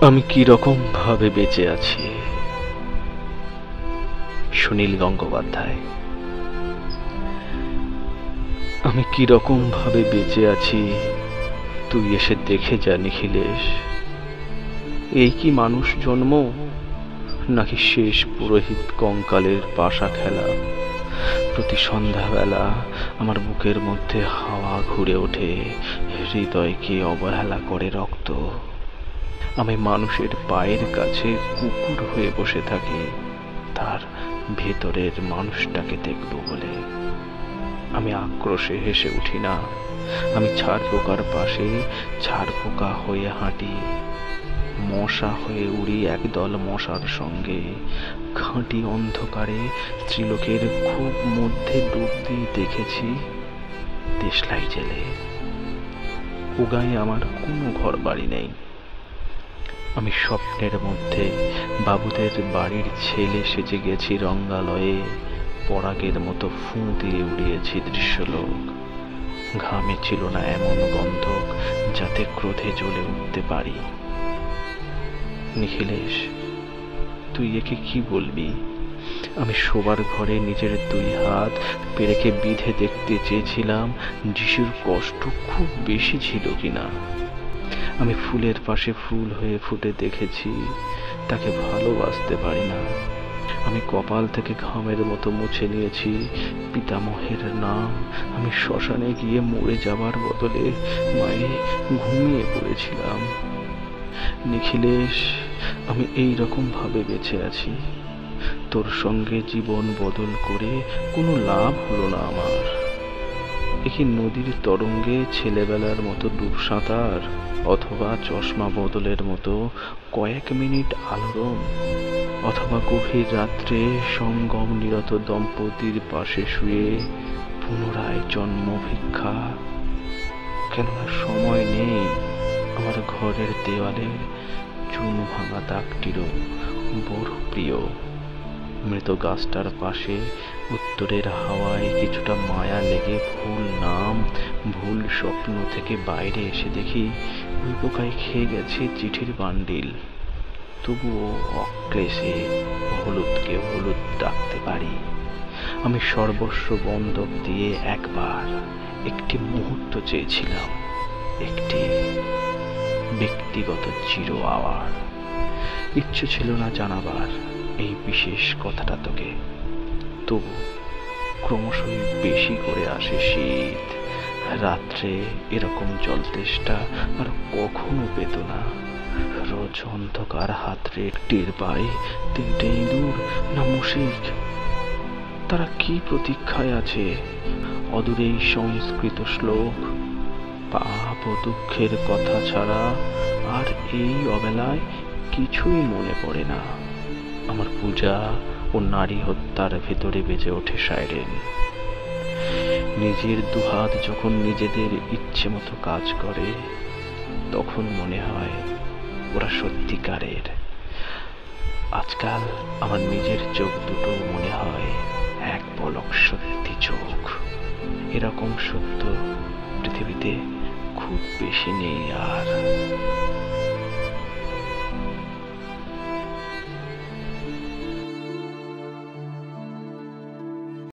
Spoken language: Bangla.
আমি কি রকম ভাবে বেঁচে আছি। সুনীল গঙ্গোপাধ্যায়। আমি কি রকম ভাবে বেঁচে আছি, তুই এসে দেখে যা নিখিলেশ। এই কি মানুষ জন্ম, নাকি শেষ পুরোহিত কঙ্কালের পাশা খেলা। প্রতি সন্ধ্যাবেলা আমার বুকের মধ্যে হাওয়া ঘুরে ওঠে, হৃদয়কে অবহেলা করে রক্ত। আমি মানুষের পায়ের কাছে কুকুর হয়ে বসে থাকি, তার ভেতরের মানুষটাকে দেখব বলে। আমি আক্রোশে হেসে উঠি না, আমি ছারপোকার পাশে ছারপোকা হয়ে হাঁটি। মশা হয়ে উড়ি একদল মশার সঙ্গে। খাঁটি অন্ধকারে স্ত্রীলোকের খুব মধ্যে ডুব দিয়ে দেখেছি দেশলাই জেলে। উগায় আমার কোনো ঘর বাড়ি নেই। আমি স্বপ্নের মধ্যে বাবুদের বাড়ির ছেলে সেজে গেছি রঙ্গালয়ে। পরাগের মতো ফুঁ দিয়ে উড়িয়েছি দৃশ্যলোক। ঘামে ছিল না এমন গন্ধক যাতে ক্রোধে জ্বলে উঠতে পারি। নিখিলেশ, তুই একে কি বলবি? আমি শোবার ঘরে নিজের দুই হাত পেরেকে বিধে দেখতে চেয়েছিলাম যিশুর কষ্ট খুব বেশি ছিল কিনা। আমি ফুলের পাশে ফুল হয়ে ফুটে দেখেছি, তাকে ভালোবাসতে পারি না। আমি কপাল থেকে ঘামের মতো মুছে নিয়েছি পিতামহের নাম। আমি শ্মশানে গিয়ে মরে যাবার বদলে মায়ে ঘুমিয়ে পড়েছিলাম। নিখিলেশ, আমি এই রকম ভাবে বেঁচে আছি। তোর সঙ্গে জীবন বদল করে কোনো লাভ হলো না আমার। একি নদীর তরঙ্গে ছেলেবেলার মতো ডুব সাঁতার, অথবা চশমা বদলের মতো কয়েক মিনিট আলোড়ন, অথবা গভীর রাত্রে সঙ্গম নিরত দম্পতির পাশে শুয়ে পুনরায় জন্ম ভিক্ষা। কেননা সময় নেই আমার ঘরের দেওয়ালে চুন ভাঙা দাগটিরও বড় প্রিয়। মৃত গাছটার পাশে উত্তরের হাওয়ায় কিছুটা মায়া লেগে ভুল নাম ভুল স্বপ্ন থেকে বাইরে এসে দেখি ওই পোকায় খেয়ে গেছে চিঠির বান্ডিল। তবুও অক্লেশে হলুদকে হলুদ ডাকতে পারি। আমি সর্বস্ব বন্ধক দিয়ে একবার একটি মুহূর্ত চেয়েছিলাম, একটি ব্যক্তিগত চির আওয়ার। ইচ্ছে ছিল না জানাবার এই বিশেষ কথাটা তোকে। তবু ক্রমশই বেশি করে আসে শীত। রাত্রে এরকম জলতেষ্টা আর কখনো পেত না। রোজ অন্ধকার হাতড়ে টের পাই তিনটে ইঁদুর না মুশিক। তারা কি প্রতীক্ষায় আছে? অদূরেই সংস্কৃত শ্লোক, পাপ ও দুঃখের কথা ছাড়া আর এই অবেলায় কিছুই মনে পড়ে না। আমার পূজা ও নারী হত্যার ভেতরে বেজে ওঠে সাইরেন। নিজের দুহাত যখন নিজেদের ইচ্ছে মতো কাজ করে, তখন মনে হয় ওরা সত্যিকারের। আজকাল আমার নিজের চোখ দুটো মনে হয় এক পলক সত্যি চোখ। এরকম সত্য পৃথিবীতে খুব বেশি নেই আর।